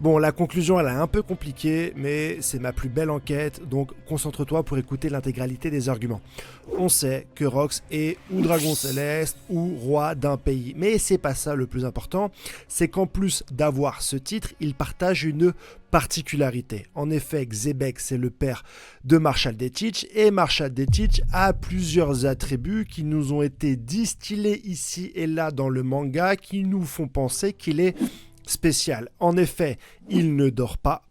Bon, la conclusion, elle est un peu compliquée, mais c'est ma plus belle enquête, donc concentre-toi pour écouter l'intégralité des arguments. On sait que Rox est ou dragon céleste ou roi d'un pays, mais c'est pas ça le plus important, c'est qu'en plus d'avoir ce titre, il partage une particularité. En effet, Xebec, c'est le père de Marshal Detich, et Marshal Detich a plusieurs attributs qui nous ont été distillés ici et là dans le manga, qui nous font penser qu'il est spécial. En effet, il ne dort pas.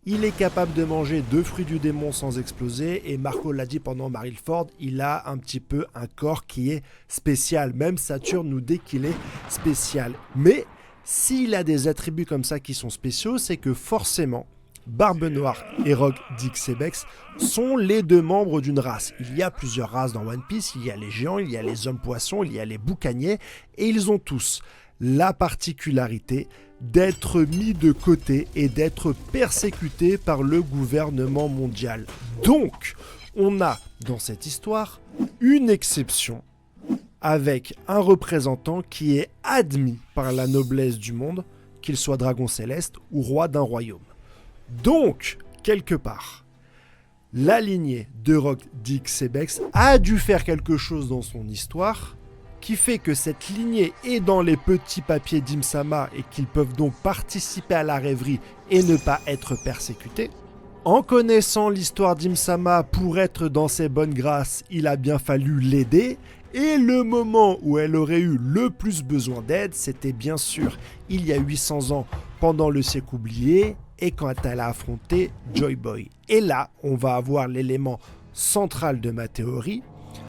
Il est capable de manger 2 fruits du démon sans exploser. Et Marco l'a dit pendant Marilford, il a un petit peu un corps qui est spécial. Même Saturne nous dit qu'il est spécial. Mais s'il a des attributs comme ça qui sont spéciaux, c'est que forcément, Barbe Noire et Rogue Dixebex sont les deux membres d'une race. Il y a plusieurs races dans One Piece. Il y a les géants, il y a les hommes poissons, il y a les boucaniers. Et ils ont tous la particularité d'être mis de côté et d'être persécutés par le gouvernement mondial. Donc, on a dans cette histoire une exception avec un représentant qui est admis par la noblesse du monde, qu'il soit dragon céleste ou roi d'un royaume. Donc, quelque part, la lignée de Rogue Dixebex a dû faire quelque chose dans son histoire qui fait que cette lignée est dans les petits papiers d'Imsama et qu'ils peuvent donc participer à la rêverie et ne pas être persécutés. En connaissant l'histoire d'Imsama, pour être dans ses bonnes grâces, il a bien fallu l'aider. Et le moment où elle aurait eu le plus besoin d'aide, c'était bien sûr il y a 800 ans, pendant le siècle oublié, et quand elle a affronté Joy Boy. Et là, on va avoir l'élément central de ma théorie,